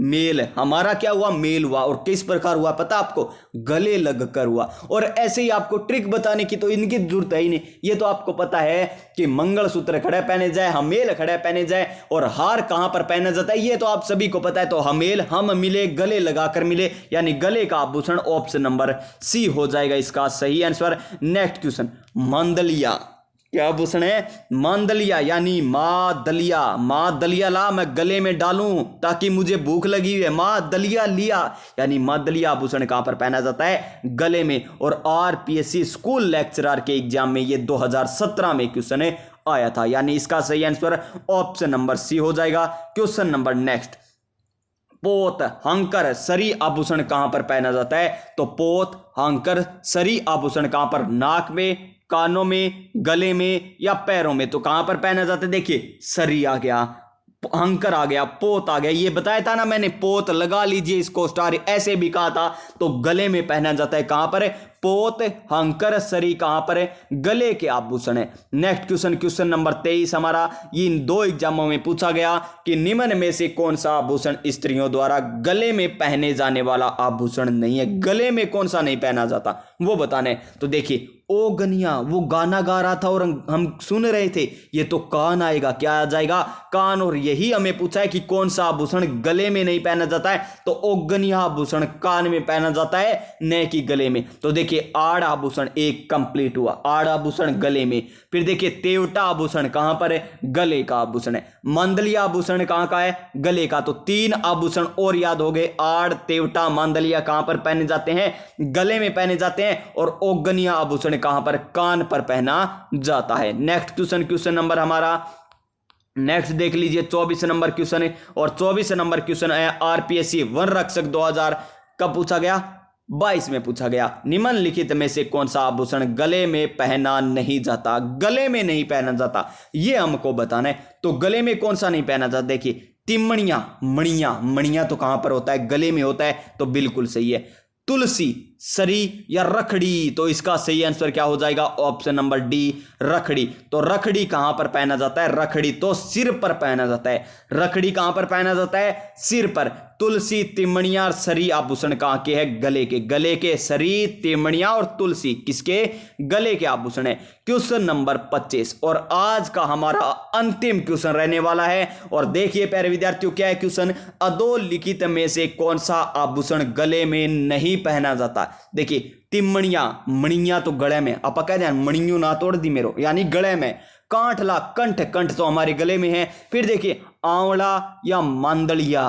मेल, हमारा क्या हुआ? मेल हुआ। और किस प्रकार हुआ पता आपको? गले लगकर हुआ। और ऐसे ही आपको ट्रिक बताने की तो इनकी जरूरत है ही नहीं, ये तो आपको पता है कि मंगलसूत्र खड़े पहने जाए, हमेल खड़े पहने जाए, और हार कहां पर पहना जाता है ये तो आप सभी को पता है। तो हमेल, हम मिले, गले लगाकर मिले, यानी गले का आभूषण। ऑप्शन नंबर सी हो जाएगा इसका सही आंसर। नेक्स्ट क्वेश्चन, मांदलिया क्या आभूषण है? मांदलिया, यानी माँ दलिया। माँ दलिया ला मैं गले में डालूं ताकि मुझे भूख लगी हुई है, माँ दलिया लिया, यानी माँ दलिया आभूषण कहां पर पहना जाता है? गले में। और आरपीएससी स्कूल लेक्चरर के एग्जाम में ये 2017 में क्वेश्चन आया था, यानी इसका सही आंसर ऑप्शन नंबर सी हो जाएगा। क्वेश्चन नंबर नेक्स्ट, पोत, हंकर, सरी आभूषण कहां पर पहना जाता है? तो पोत, हंकर, सरी आभूषण कहां पर? नाक में, कानों में, गले में या पैरों में? तो कहां पर पहना जाता है? देखिए सरी आ गया, हंकर आ गया, पोत आ गया। ये बताया था ना मैंने, पोत लगा लीजिए इसको स्टार, ऐसे भी कहा था। तो गले में पहना जाता है। कहां पर है? पोत, हंकर, सरी कहां पर है? गले के आभूषण है। नेक्स्ट क्वेश्चन, क्वेश्चन नंबर 23 हमारा इन दो एग्जामों में पूछा गया कि निम्न में से कौन सा आभूषण स्त्रियों द्वारा गले में पहने जाने वाला आभूषण नहीं है? गले में कौन सा नहीं पहना जाता वो बताने। तो देखिए ओ गनिया, वो गाना गा रहा था और हम सुन रहे थे, ये तो कान आएगा। क्या आ जाएगा? कान। और यही हमें पूछा है कि कौन सा आभूषण गले में नहीं पहना जाता है? तो ओगनिया आभूषण कान में पहना जाता है, न कि गले में। तो देखिए आड़ आभूषण एक कंप्लीट हुआ, आड़ आभूषण गले में। फिर देखिए तेवटा आभूषण कहां पर है? गले का आभूषण है। मांदलिया आभूषण कहां का है? गले का। तो 3 आभूषण और याद हो गए, आड़, तेवटा, मांदलिया कहां पर पहने जाते हैं? गले में पहने जाते हैं। और ओगनिया आभूषण कहां पर? कान पर पहना जाता है। नेक्स्ट क्वेश्चन, क्वेश्चन नंबर हमारा नेक्स्ट देख लीजिए 24 नंबर क्वेश्चन है। और 24 नंबर क्वेश्चन है आरपीएससी वन रक्षक 2000 कब पूछा गया? 22 में पूछा गया। निम्नलिखित में से कौन सा आभूषण गले में पहना नहीं जाता? गले में नहीं पहना जाता ये हमको बताना है। तो गले में कौन सा नहीं पहना जाता? देखिए तिमणियां, मणियां, मणियां तो कहां पर होता है? गले में होता है। तो बिल्कुल सही है। तुलसी, सरी या रखड़ी? तो इसका सही आंसर क्या हो जाएगा? ऑप्शन नंबर डी, रखड़ी। तो रखड़ी कहां पर पहना जाता है? रखड़ी तो सिर पर पहना जाता है। रखड़ी कहां पर पहना जाता है? सिर पर। तुलसी, तिमणियां और सरी आभूषण कहां के हैं? गले के। गले के सरी, तिमणियां और तुलसी किसके? गले के आभूषण है। क्वेश्चन नंबर 25 और आज का हमारा अंतिम क्वेश्चन रहने वाला है। और देखिए प्यारे विद्यार्थियों क्या है क्वेश्चन, अधोलिखित में से कौन सा आभूषण गले में नहीं पहना जाता? देखिए तिमणियां, मणियां तो गले में, आप कहते हैं मणियों ना तोड़ दी मेरो, यानी गले में। कांठला, कंठ, कंठ तो हमारे गले में है। फिर देखिए आंवला या मांदलिया,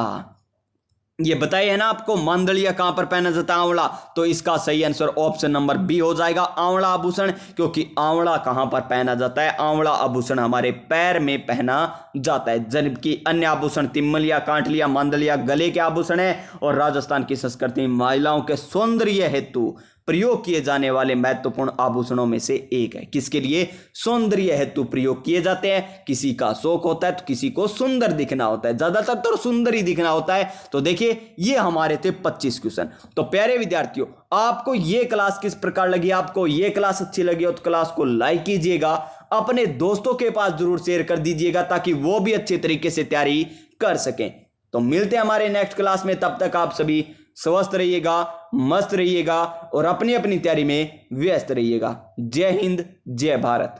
ये बताइए है ना आपको, मांदलिया कहां पर पहना जाता है? आंवला। तो इसका सही आंसर ऑप्शन नंबर बी हो जाएगा, आंवला आभूषण। क्योंकि आंवला कहां पर पहना जाता है? आंवला आभूषण हमारे पैर में पहना जाता है। जबकि अन्य आभूषण तिमलिया, कांटलिया, मांदलिया गले के आभूषण है। और राजस्थान की संस्कृति में महिलाओं के सौंदर्य हेतु प्रयोग किए जाने वाले महत्वपूर्ण आभूषणों में से एक है। किसके लिए? सौंदर्य हेतु प्रयोग किए जाते हैं। किसी का शौक होता है तो किसी को सुंदर दिखना होता है, ज्यादातर तो सुंदर ही दिखना होता है। तो देखिए ये हमारे थे 25 क्वेश्चन। तो प्यारे विद्यार्थियों आपको ये क्लास किस प्रकार लगी? आपको ये क्लास अच्छी लगी हो तो क्लास को लाइक कीजिएगा, अपने दोस्तों के पास जरूर शेयर कर दीजिएगा ताकि वो भी अच्छे तरीके से तैयारी कर सकें। तो मिलते हैं हमारे नेक्स्ट क्लास में, तब तक आप सभी स्वस्थ रहिएगा, मस्त रहिएगा और अपनी अपनी तैयारी में व्यस्त रहिएगा। जय हिंद, जय भारत।